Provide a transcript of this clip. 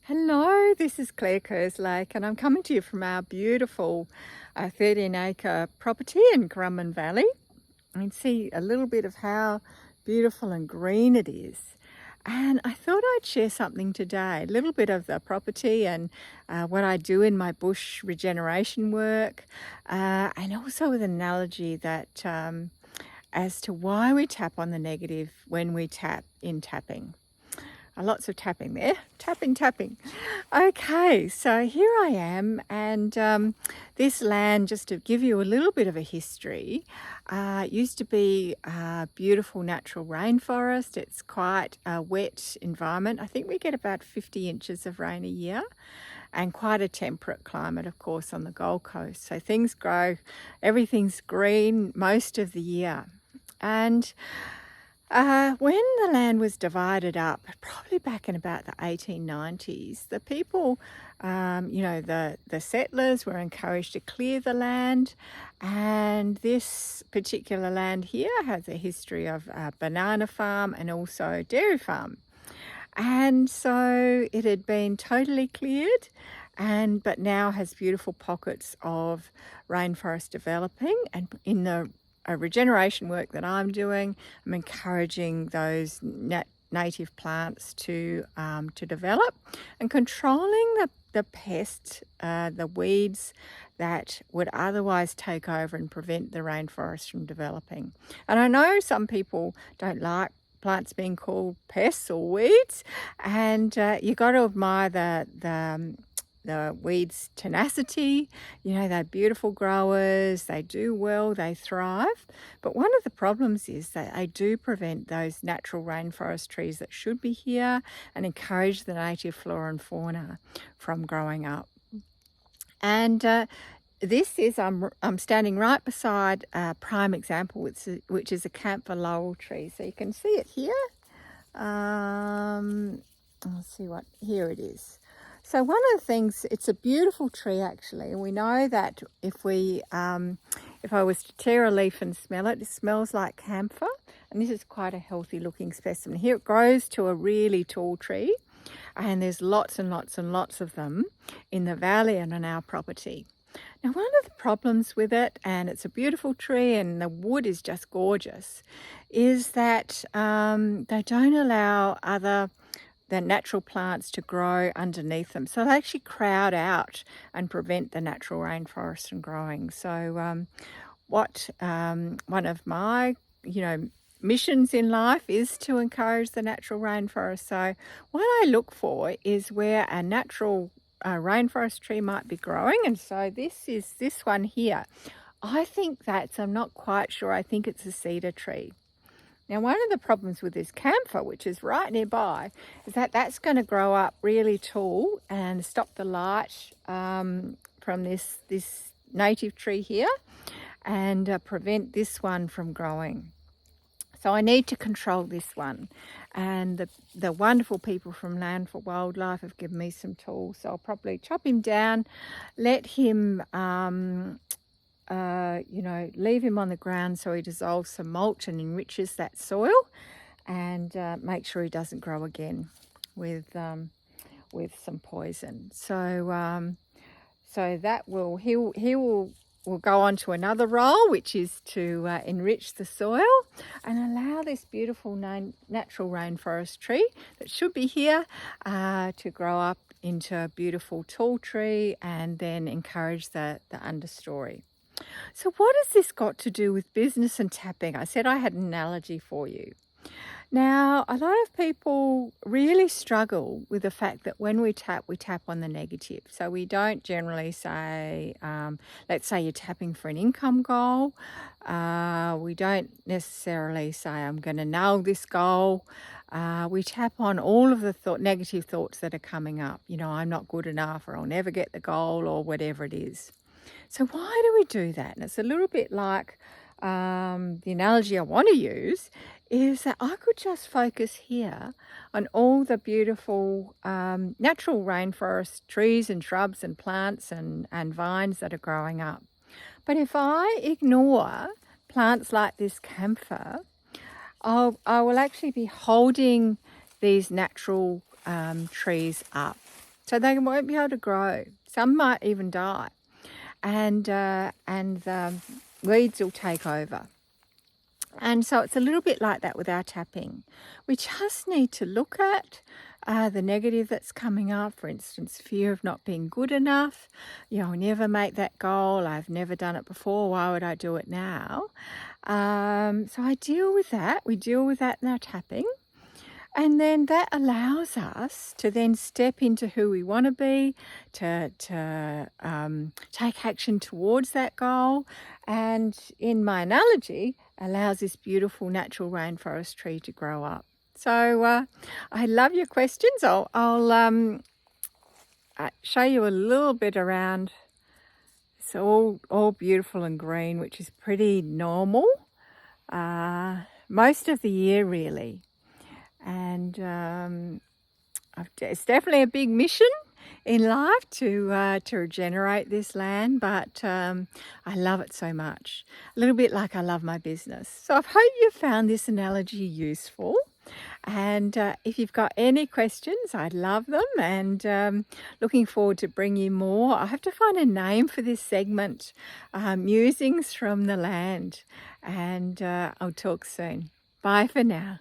Hello, this is Claire Kerslake and I'm coming to you from our beautiful 13-acre property in Currumbin Valley. You can see a little bit of how beautiful and green it is. And I thought I'd share something today, a little bit of the property and what I do in my bush regeneration work, and also with an analogy that as to why we tap on the negative when we tap in tapping. Lots of tapping there. Tapping. Okay, so here I am, and this land, just to give you a little bit of a history, used to be a beautiful natural rainforest. It's quite a wet environment. I think we get about 50 inches of rain a year, and quite a temperate climate, of course, on the Gold Coast. So things grow, everything's green most of the year. And when the land was divided up, probably back in about the 1890s, the people, the settlers were encouraged to clear the land, and this particular land here has a history of a banana farm and also dairy farm. And so it had been totally cleared, but now has beautiful pockets of rainforest developing, and in the regeneration work that I'm doing, I'm encouraging those native plants to develop and controlling the pests, the weeds that would otherwise take over and prevent the rainforest from developing. And I know some people don't like plants being called pests or weeds, and you got to admire the weeds' tenacity. They're beautiful growers, they do well, they thrive. But one of the problems is that they do prevent those natural rainforest trees that should be here and encourage the native flora and fauna from growing up. And this is, I'm standing right beside a prime example, which is a camphor laurel tree. So you can see it here. Let's see here it is. So one of the things, it's a beautiful tree actually, and we know that if I was to tear a leaf and smell it, it smells like camphor, and this is quite a healthy looking specimen. Here it grows to a really tall tree, and there's lots and lots and lots of them in the valley and on our property. Now, one of the problems with it, and it's a beautiful tree and the wood is just gorgeous, is that they don't allow the natural plants to grow underneath them. So they actually crowd out and prevent the natural rainforest from growing. So one of my, missions in life is to encourage the natural rainforest. So what I look for is where a natural rainforest tree might be growing. And so this is this one here. I'm not quite sure, I think it's a cedar tree. Now, one of the problems with this camphor, which is right nearby, is that that's going to grow up really tall and stop the light from this native tree here and prevent this one from growing. So I need to control this one. And the wonderful people from Land for Wildlife have given me some tools. So I'll probably chop him down, let him leave him on the ground so he dissolves some mulch and enriches that soil, and make sure he doesn't grow again with some poison. So that he will go on to another role, which is to enrich the soil and allow this beautiful natural rainforest tree that should be here to grow up into a beautiful tall tree, and then encourage the understory. So what has this got to do with business and tapping? I said I had an analogy for you. Now, a lot of people really struggle with the fact that when we tap on the negative. So we don't generally say, let's say you're tapping for an income goal. We don't necessarily say, I'm going to nail this goal. We tap on all of the negative thoughts that are coming up. I'm not good enough, or I'll never get the goal, or whatever it is. So why do we do that? And it's a little bit like the analogy I want to use is that I could just focus here on all the beautiful natural rainforest trees and shrubs and plants and vines that are growing up. But if I ignore plants like this camphor, I will actually be holding these natural trees up. so they won't be able to grow. Some might even die, and weeds will take over. And so it's a little bit like that with our tapping. We just need to look at the negative that's coming up. For instance, fear of not being good enough. I'll never make that goal. I've never done it before. Why would I do it now? So I deal with that. We deal with that in our tapping. And then that allows us to then step into who we want to be, to take action towards that goal. And in my analogy, allows this beautiful natural rainforest tree to grow up. So I love your questions. I'll show you a little bit around. It's all beautiful and green, which is pretty normal most of the year, really. And it's definitely a big mission in life to regenerate this land, but I love it so much. A little bit like I love my business. So I hope you found this analogy useful. And if you've got any questions, I'd love them, and looking forward to bringing you more. I have to find a name for this segment, Musings from the Land, and I'll talk soon. Bye for now.